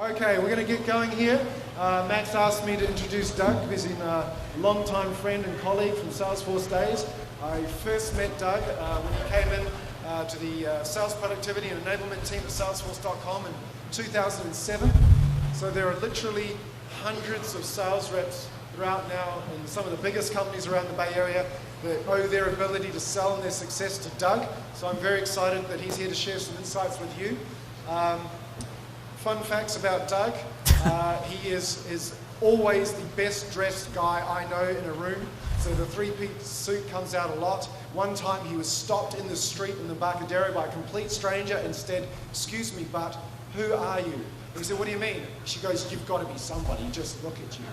Okay, we're going to get going here. Max asked me to introduce Doug because he's a long-time friend and colleague from Salesforce days. I first met Doug when he came in to the Sales Productivity and Enablement team at Salesforce.com in 2007. So there are literally hundreds of sales reps throughout now in some of the biggest companies around the Bay Area that owe their ability to sell and their success to Doug. So I'm very excited that he's here to share some insights with you. Fun facts about Doug. He is always the best dressed guy I know in a room. So the three-piece suit comes out a lot. One time he was stopped in the street in the Embarcadero by a complete stranger and said, "Excuse me, but who are you?" And he said, "What do you mean?" She goes, "You've got to be somebody, just look at you."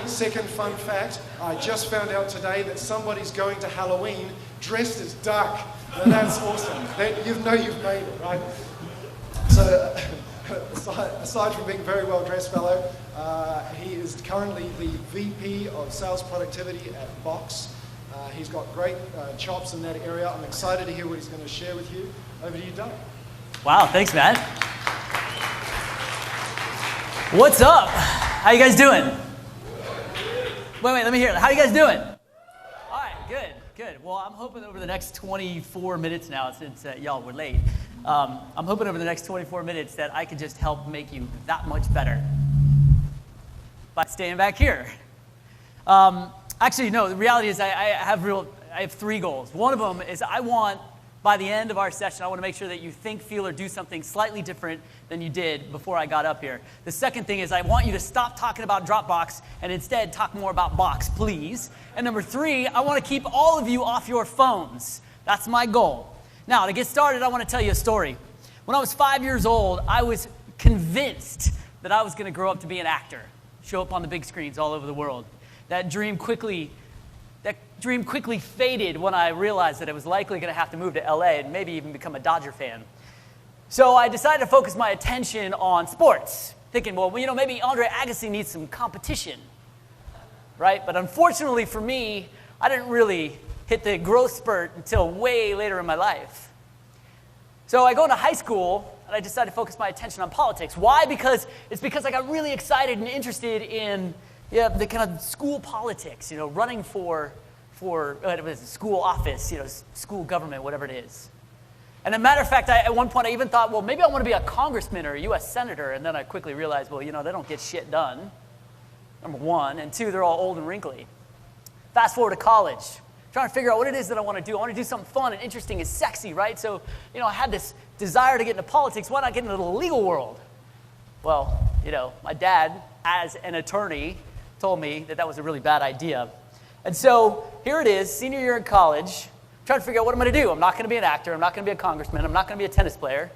Second fun fact, I just found out today that somebody's going to Halloween dressed as Doug. Now that's awesome. You know you've made it, right? So aside from being a very well-dressed fellow, he is currently the VP of Sales Productivity at Box. He's got great chops in that area. I'm excited to hear what he's going to share with you. Over to you, Doug. Wow, thanks, Matt. What's up? How you guys doing? Wait, let me hear it. How you guys doing? All right, good. Well, I'm hoping over the next 24 minutes now, since y'all were late, I'm hoping over the next 24 minutes that I can just help make you that much better by staying back here. Actually, no, the reality is I have three goals. One of them is by the end of our session, I want to make sure that you think, feel, or do something slightly different than you did before I got up here. The second thing is I want you to stop talking about Dropbox and instead talk more about Box, please. And number three, I want to keep all of you off your phones. That's my goal. Now, to get started, I want to tell you a story. When I was 5 years old, I was convinced that I was going to grow up to be an actor, show up on the big screens all over the world. That dream quickly faded when I realized that I was likely going to have to move to LA and maybe even become a Dodger fan. So I decided to focus my attention on sports, thinking, well, maybe Andre Agassi needs some competition, right? But unfortunately for me, I didn't really hit the growth spurt until way later in my life. So I go into high school, and I decided to focus my attention on politics. Why? Because I got really excited and interested in the kind of school politics, running for school office, school government, whatever it is. And as a matter of fact, at one point I even thought, well, maybe I want to be a congressman or a U.S. senator. And then I quickly realized, well, they don't get shit done, number one. And two, they're all old and wrinkly. Fast forward to college, trying to figure out what it is that I want to do. I want to do something fun and interesting and sexy, right? So, I had this desire to get into politics. Why not get into the legal world? Well, my dad, as an attorney, told me that was a really bad idea. And so here it is, senior year in college, trying to figure out what I'm going to do. I'm not going to be an actor. I'm not going to be a congressman. I'm not going to be a tennis player.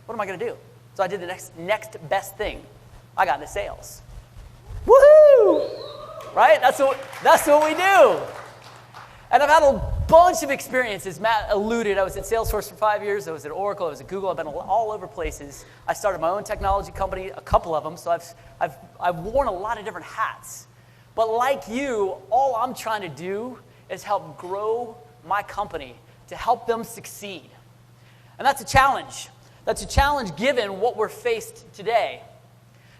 What am I going to do? So I did the next best thing. I got into sales. Woohoo! Right? That's what we do. And I've had a bunch of experiences. Matt alluded, I was at Salesforce for 5 years. I was at Oracle. I was at Google. I've been all over places. I started my own technology company, a couple of them. So I've worn a lot of different hats. But like you, all I'm trying to do is help grow my company to help them succeed. And that's a challenge. That's a challenge given what we're faced today.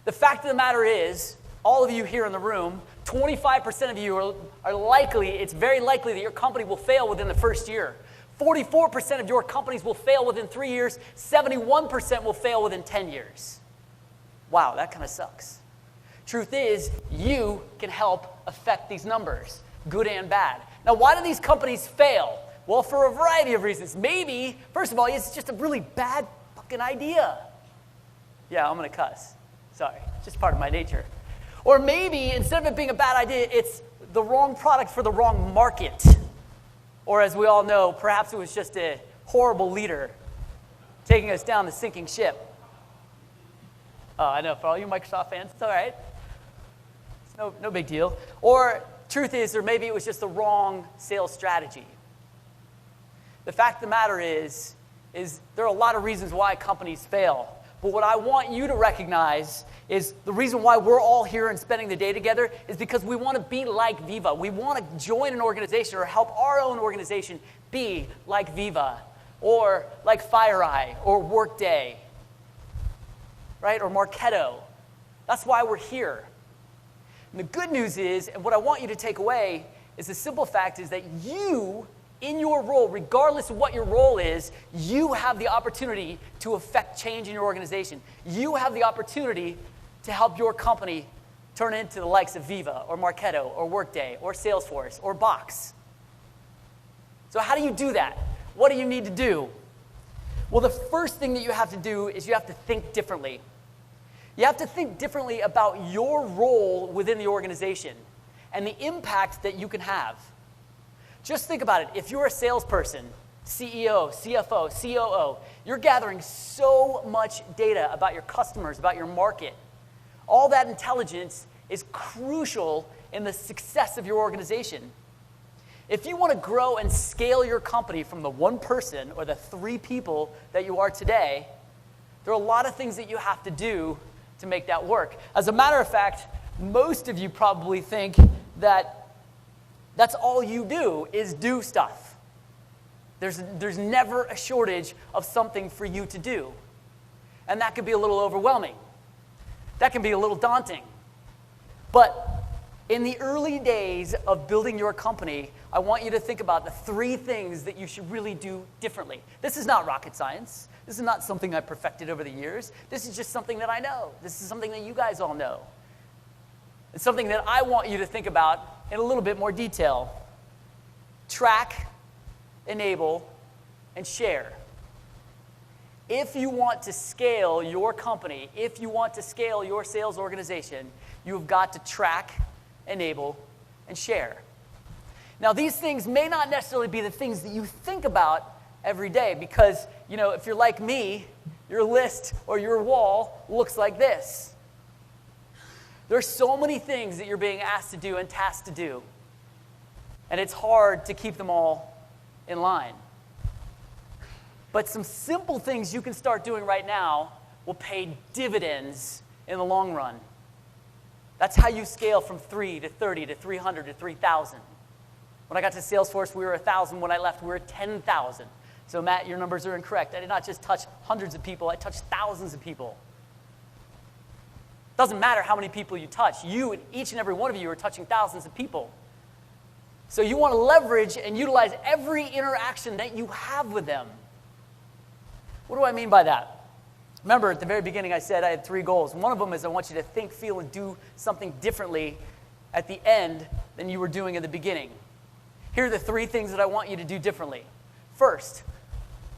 The fact of the matter is, all of you here in the room, 25% of you are likely, it's very likely that your company will fail within the first year. 44% of your companies will fail within 3 years. 71% will fail within 10 years. Wow, that kind of sucks. Truth is, you can help affect these numbers, good and bad. Now, why do these companies fail? Well, for a variety of reasons. Maybe, first of all, it's just a really bad fucking idea. Yeah, I'm going to cuss. Sorry, it's just part of my nature. Or maybe, instead of it being a bad idea, it's the wrong product for the wrong market. Or as we all know, perhaps it was just a horrible leader taking us down the sinking ship. Oh, I know, for all you Microsoft fans, it's all right. It's no big deal. Or truth is, or maybe it was just the wrong sales strategy. The fact of the matter is there are a lot of reasons why companies fail. But what I want you to recognize is the reason why we're all here and spending the day together is because we want to be like Viva. We want to join an organization or help our own organization be like Viva or like FireEye or Workday right? Or Marketo. That's why we're here. And the good news is, and what I want you to take away, is the simple fact is that you, in your role, regardless of what your role is, you have the opportunity to affect change in your organization. You have the opportunity to help your company turn into the likes of Viva or Marketo or Workday or Salesforce or Box. So how do you do that? What do you need to do? Well, the first thing that you have to do is you have to think differently. You have to think differently about your role within the organization and the impact that you can have. Just think about it. If you're a salesperson, CEO, CFO, COO, you're gathering so much data about your customers, about your market. All that intelligence is crucial in the success of your organization. If you want to grow and scale your company from the one person or the 3 people that you are today, there are a lot of things that you have to do to make that work. As a matter of fact, most of you probably think that that's all you do is do stuff. There's never a shortage of something for you to do. And that can be a little overwhelming. That can be a little daunting. But in the early days of building your company, I want you to think about the 3 things that you should really do differently. This is not rocket science. This is not something I perfected over the years. This is just something that I know. This is something that you guys all know. It's something that I want you to think about in a little bit more detail. Track, enable, and share. If you want to scale your company, if you want to scale your sales organization, you've got to track, enable, and share. Now, these things may not necessarily be the things that you think about every day because, if you're like me, your list or your wall looks like this. There's so many things that you're being asked to do and tasked to do, and it's hard to keep them all in line. But some simple things you can start doing right now will pay dividends in the long run. That's how you scale from 3 to 30 to 300 to 3,000. When I got to Salesforce, we were 1,000. When I left, we were 10,000. So Matt, your numbers are incorrect. I did not just touch hundreds of people. I touched thousands of people. Doesn't matter how many people you touch. You, each and every one of you, are touching thousands of people. So you want to leverage and utilize every interaction that you have with them. What do I mean by that? Remember, at the very beginning, I said I had 3 goals. One of them is I want you to think, feel, and do something differently at the end than you were doing at the beginning. Here are the 3 things that I want you to do differently. First,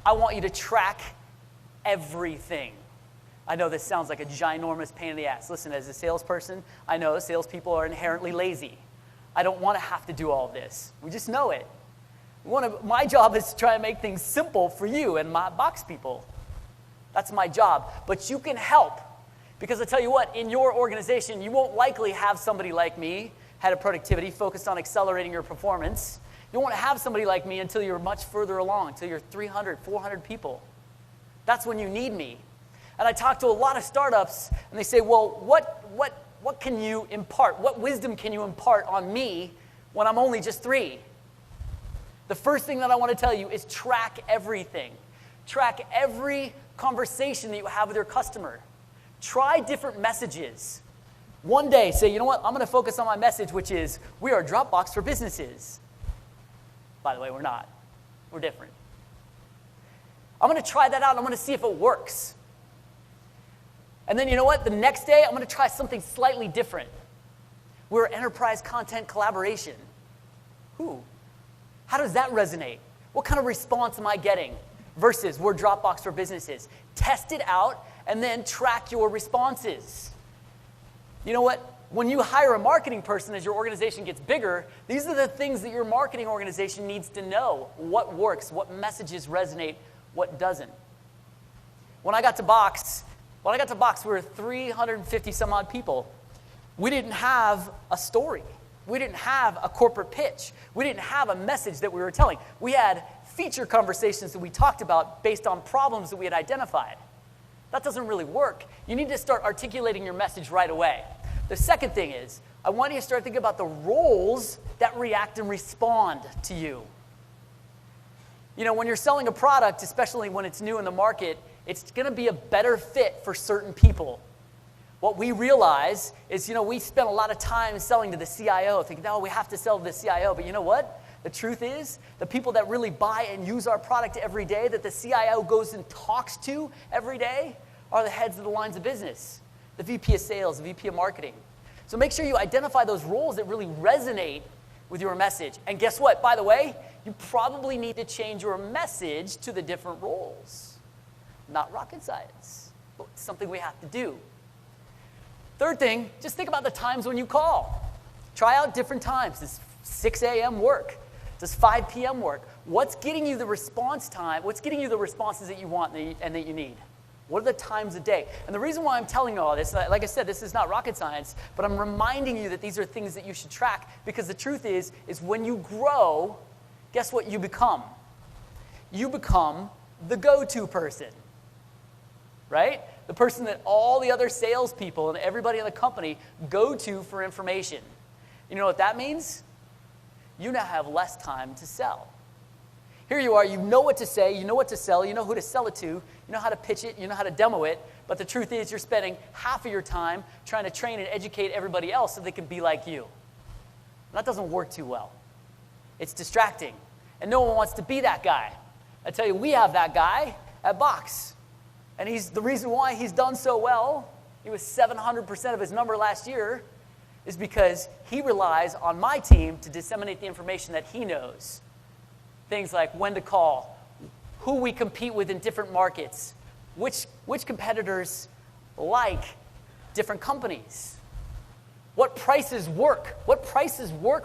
I want you to track everything. I know this sounds like a ginormous pain in the ass. Listen, as a salesperson, I know salespeople are inherently lazy. I don't want to have to do all of this. We just know it. My job is to try and make things simple for you and my box people. That's my job. But you can help. Because I tell you what, in your organization, you won't likely have somebody like me, head of productivity, focused on accelerating your performance. You won't have somebody like me until you're much further along, until you're 300, 400 people. That's when you need me. And I talk to a lot of startups, and they say, well, what can you impart? What wisdom can you impart on me when I'm only just 3? The first thing that I want to tell you is track everything. Track every conversation that you have with your customer. Try different messages. One day, say, you know what, I'm going to focus on my message, which is, we are Dropbox for businesses. By the way, we're not. We're different. I'm going to try that out. I'm going to see if it works. And then, you know what, the next day, I'm going to try something slightly different. We're enterprise content collaboration. How does that resonate? What kind of response am I getting? Versus we're Dropbox for businesses. Test it out and then track your responses. You know what? When you hire a marketing person as your organization gets bigger, these are the things that your marketing organization needs to know. What works, what messages resonate, what doesn't. When I got to Box, we were 350 some odd people. We didn't have a story. We didn't have a corporate pitch. We didn't have a message that we were telling. We had feature conversations that we talked about based on problems that we had identified. That doesn't really work. You need to start articulating your message right away. The second thing is, I want you to start thinking about the roles that react and respond to you. You know, when you're selling a product, especially when it's new in the market, it's going to be a better fit for certain people. What we realize is, we spend a lot of time selling to the CIO, thinking, oh, we have to sell to the CIO. But you know what? The truth is, the people that really buy and use our product every day, that the CIO goes and talks to every day, are the heads of the lines of business, the VP of sales, the VP of marketing. So make sure you identify those roles that really resonate with your message. And guess what? By the way, you probably need to change your message to the different roles. Not rocket science, but it's something we have to do. Third thing, just think about the times when you call. Try out different times. Does 6 a.m. work? Does 5 p.m. work? What's getting you the response time? What's getting you the responses that you want and that you need? What are the times of day? And the reason why I'm telling you all this, like I said, this is not rocket science, but I'm reminding you that these are things that you should track, because the truth is when you grow, guess what you become? You become the go-to person, right? The person that all the other salespeople and everybody in the company go to for information. You know what that means? You now have less time to sell. Here you are, you know what to say, you know what to sell, you know who to sell it to, you know how to pitch it, you know how to demo it, but the truth is you're spending half of your time trying to train and educate everybody else so they can be like you. And that doesn't work too well. It's distracting, and no one wants to be that guy. I tell you, we have that guy at Box. And the reason why he's done so well, he was 700% of his number last year, is because he relies on my team to disseminate the information that he knows. Things like when to call, who we compete with in different markets, which competitors like different companies, what prices work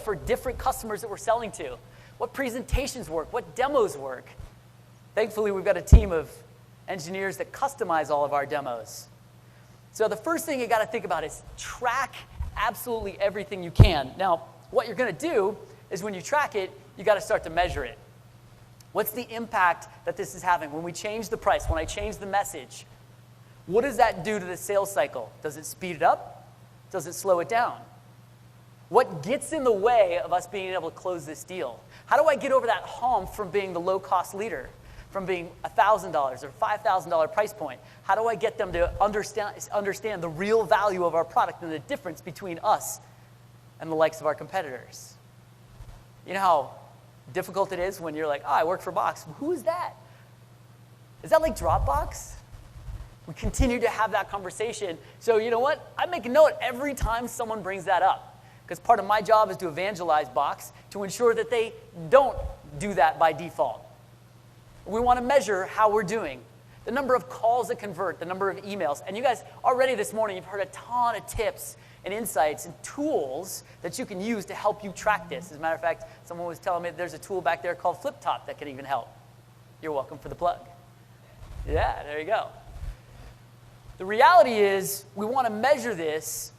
for different customers that we're selling to, what presentations work, what demos work. Thankfully, we've got a team of engineers that customize all of our demos. So the first thing you got to think about is track absolutely everything you can. Now, what you're going to do is when you track it, you got to start to measure it. What's the impact that this is having? When we change the price, when I change the message, what does that do to the sales cycle? Does it speed it up? Does it slow it down? What gets in the way of us being able to close this deal? How do I get over that hump from being the low-cost leader, from being $1,000 or $5,000 price point? How do I get them to understand the real value of our product and the difference between us and the likes of our competitors? You know how difficult it is when you're like, oh, I work for Box. Who is that? Is that like Dropbox? We continue to have that conversation. So you know what? I make a note every time someone brings that up, because part of my job is to evangelize Box to ensure that they don't do that by default. We want to measure how we're doing, the number of calls that convert, the number of emails. And you guys, already this morning, you've heard a ton of tips and insights and tools that you can use to help you track this. As a matter of fact, someone was telling me there's a tool back there called FlipTop that can even help. You're welcome for the plug. Yeah, there you go. The reality is we want to measure this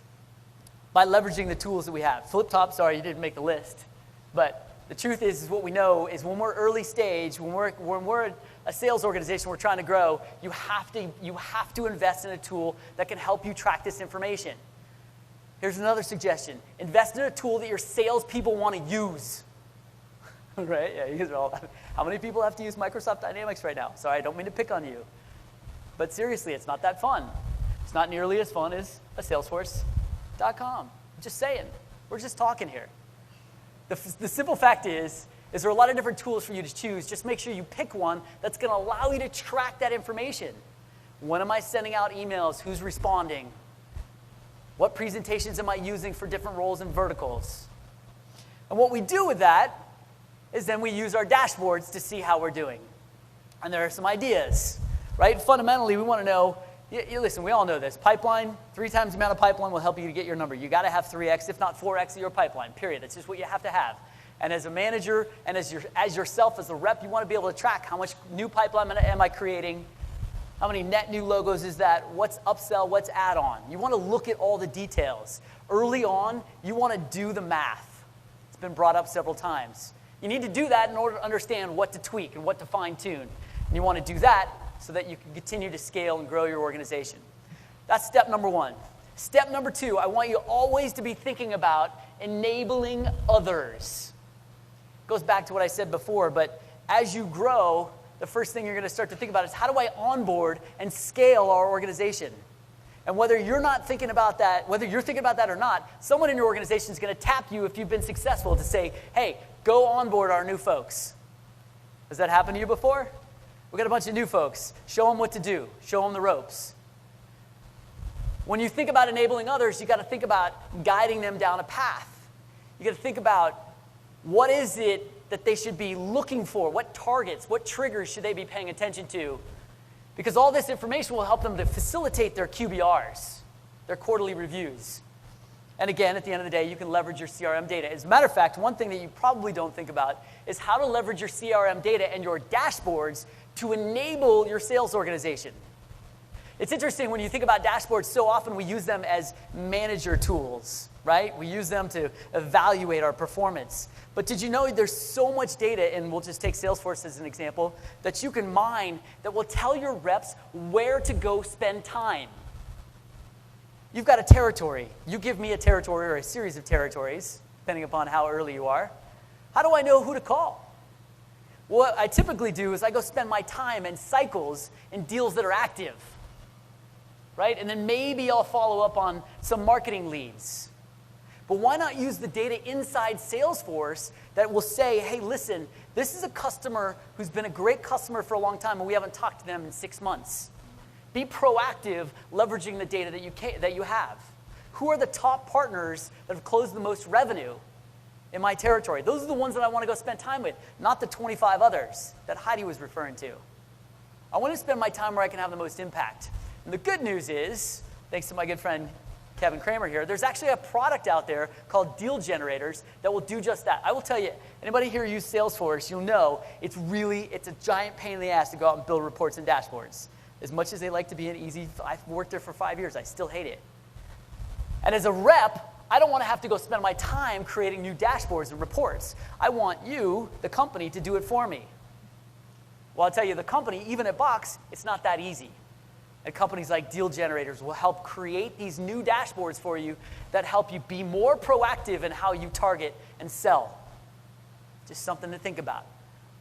by leveraging the tools that we have. FlipTop, sorry, you didn't make the list. But the truth is what we know is when we're early stage, when we're a sales organization, we're trying to grow, you have to invest in a tool that can help you track this information. Here's another suggestion. Invest in a tool that your salespeople want to use. Right? Yeah, you guys are all, how many people have to use Microsoft Dynamics right now? Sorry, I don't mean to pick on you. But seriously, it's not that fun. It's not nearly as fun as a Salesforce.com. I'm just saying. We're just talking here. The simple fact is there are a lot of different tools for you to choose. Just make sure you pick one that's going to allow you to track that information. When am I sending out emails? Who's responding? What presentations am I using for different roles and verticals? And what we do with that is then we use our dashboards to see how we're doing. And there are some ideas, right? Fundamentally, we want to know, listen, we all know this. Pipeline, 3 times the amount of pipeline will help you to get your number. You got to have 3x, if not 4x of your pipeline, period. That's just what you have to have. And as a manager and as yourself, as a rep, you want to be able to track how much new pipeline am I creating, how many net new logos is that, what's upsell, what's add-on. You want to look at all the details. Early on, you want to do the math. It's been brought up several times. You need to do that in order to understand what to tweak and what to fine-tune. And you want to do that so that you can continue to scale and grow your organization. That's step number 1. Step number 2, I want you always to be thinking about enabling others. It goes back to what I said before, but as you grow, the first thing you're going to start to think about is how do I onboard and scale our organization? And whether you're not thinking about that, whether you're thinking about that or not, someone in your organization is going to tap you if you've been successful to say, hey, go onboard our new folks. Has that happened to you before? We've got a bunch of new folks. Show them what to do. Show them the ropes. When you think about enabling others, you got to think about guiding them down a path. You got to think about what is it that they should be looking for? What targets, what triggers should they be paying attention to? Because all this information will help them to facilitate their QBRs, their quarterly reviews. And again, at the end of the day, you can leverage your CRM data. As a matter of fact, one thing that you probably don't think about is how to leverage your CRM data and your dashboards to enable your sales organization. It's interesting when you think about dashboards, so often we use them as manager tools, right? We use them to evaluate our performance. But did you know there's so much data, and we'll just take Salesforce as an example, that you can mine that will tell your reps where to go spend time. You've got a territory. You give me a territory or a series of territories, depending upon how early you are. How do I know who to call? What I typically do is I go spend my time and cycles in deals that are active, right? And then maybe I'll follow up on some marketing leads. But why not use the data inside Salesforce that will say, hey, listen, this is a customer who's been a great customer for a long time and we haven't talked to them in 6 months. Be proactive leveraging the data that you have. Who are the top partners that have closed the most revenue in my territory? Those are the ones that I want to go spend time with, not the 25 others that Heidi was referring to. I want to spend my time where I can have the most impact. And the good news is, thanks to my good friend Kevin Kramer here, there's actually a product out there called Deal Generators that will do just that. I will tell you, anybody here use Salesforce, you'll know it's a giant pain in the ass to go out and build reports and dashboards. As much as they like to be an easy, I've worked there for 5 years, I still hate it. And as a rep, I don't want to have to go spend my time creating new dashboards and reports. I want you, the company, to do it for me. Well, I'll tell you, the company, even at Box, it's not that easy. And companies like Deal Generators will help create these new dashboards for you that help you be more proactive in how you target and sell. Just something to think about.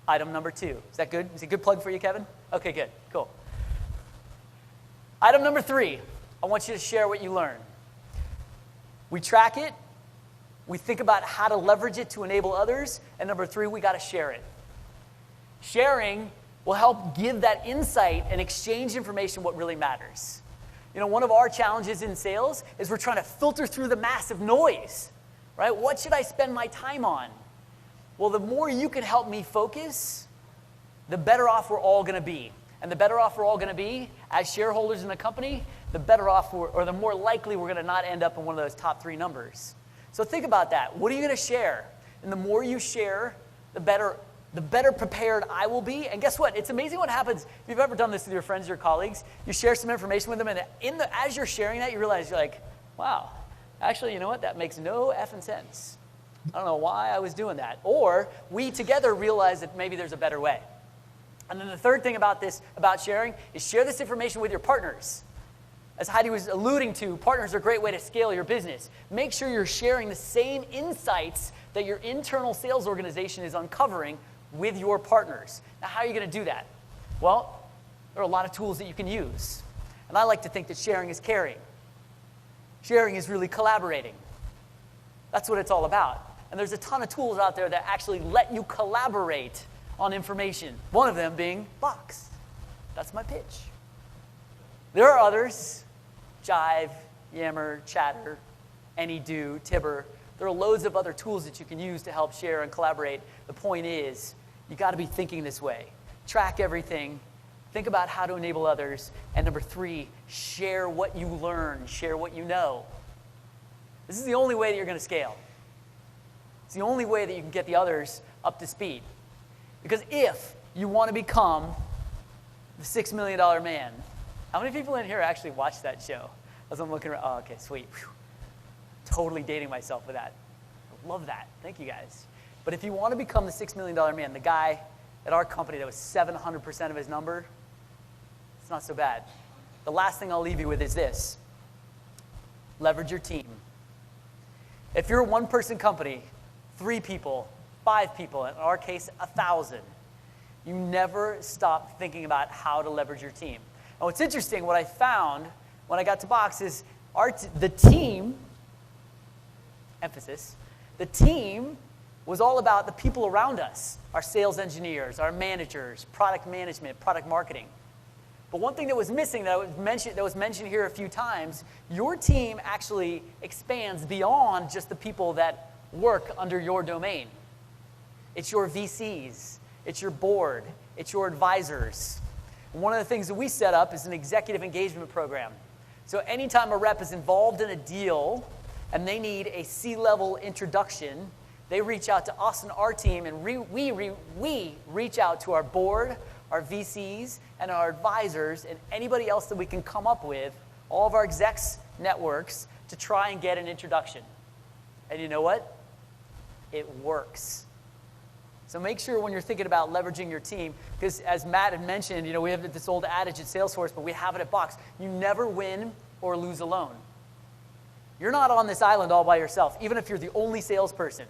Item number 2. Is that good? Is it a good plug for you, Kevin? Okay, good. Cool. Item number 3. I want you to share what you learn. We track it. We think about how to leverage it to enable others. And number 3, we got to share it. Sharing will help give that insight and exchange information what really matters. You know, one of our challenges in sales is we're trying to filter through the massive noise, right? What should I spend my time on? Well, the more you can help me focus, the better off we're all going to be. And the better off we're all going to be as shareholders in the company, the better off or the more likely we're going to not end up in one of those top 3 numbers. So think about that. What are you going to share? And the more you share, the better prepared I will be. And guess what? It's amazing what happens. If you've ever done this with your friends, your colleagues, you share some information with them, and as you're sharing that, you realize you're like, wow, actually, you know what? That makes no effing sense. I don't know why I was doing that. Or we together realize that maybe there's a better way. And then the third thing about sharing is share this information with your partners. As Heidi was alluding to, partners are a great way to scale your business. Make sure you're sharing the same insights that your internal sales organization is uncovering with your partners. Now, how are you going to do that? Well, there are a lot of tools that you can use. And I like to think that sharing is caring. Sharing is really collaborating. That's what it's all about. And there's a ton of tools out there that actually let you collaborate on information. One of them being Box. That's my pitch. There are others, Jive, Yammer, Chatter, AnyDo, Tibber. There are loads of other tools that you can use to help share and collaborate. The point is, you got to be thinking this way. Track everything. Think about how to enable others. And number 3, share what you learn. Share what you know. This is the only way that you're going to scale. It's the only way that you can get the others up to speed. Because if you want to become the $6 million man, how many people in here actually watched that show? As I'm looking around, oh, okay, sweet. Whew. Totally dating myself with that. I love that. Thank you, guys. But if you want to become the $6 million man, the guy at our company that was 700% of his number, it's not so bad. The last thing I'll leave you with is this. Leverage your team. If you're a one-person company, 3 people, 5 people, in our case, 1,000, You never stop thinking about how to leverage your team. And what's interesting, what I found when I got to Box is the team, emphasis, the team was all about the people around us, our sales engineers, our managers, product management, product marketing. But one thing that was missing that was mentioned here a few times, your team actually expands beyond just the people that work under your domain. It's your VCs, it's your board, it's your advisors. And one of the things that we set up is an executive engagement program. So anytime a rep is involved in a deal and they need a C-level introduction, they reach out to us and our team, and we reach out to our board, our VCs, and our advisors, and anybody else that we can come up with, all of our execs networks, to try and get an introduction. And you know what? It works. So make sure when you're thinking about leveraging your team, because as Matt had mentioned, we have this old adage at Salesforce, but we have it at Box. You never win or lose alone. You're not on this island all by yourself, even if you're the only salesperson.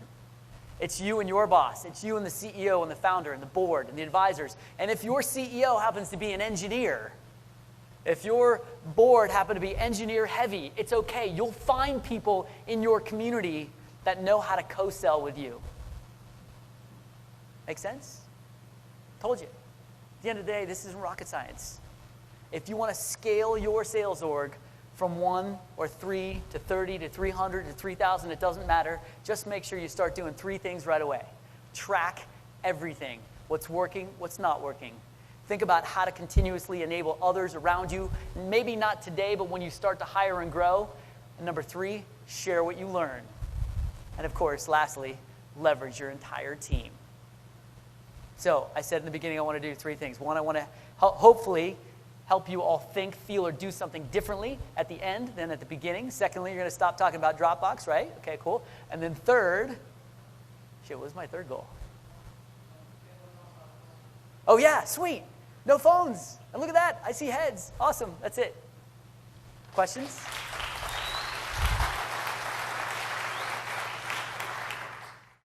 It's you and your boss. It's you and the CEO and the founder and the board and the advisors. And if your CEO happens to be an engineer, if your board happen to be engineer heavy, it's okay. You'll find people in your community that know how to co-sell with you. Make sense? Told you. At the end of the day, this isn't rocket science. If you want to scale your sales org from 1 or 3 to 30 to 300 to 3,000, it doesn't matter. Just make sure you start doing 3 things right away. Track everything. What's working, what's not working. Think about how to continuously enable others around you. Maybe not today, but when you start to hire and grow. And number 3, share what you learn. And of course, lastly, leverage your entire team. So I said in the beginning I want to do 3 things. 1, I want to hopefully help you all think, feel, or do something differently at the end than at the beginning. Secondly, you're going to stop talking about Dropbox, right? Okay, cool. And then third, what was my third goal? Oh yeah, sweet. No phones. And look at that. I see heads. Awesome. That's it. Questions?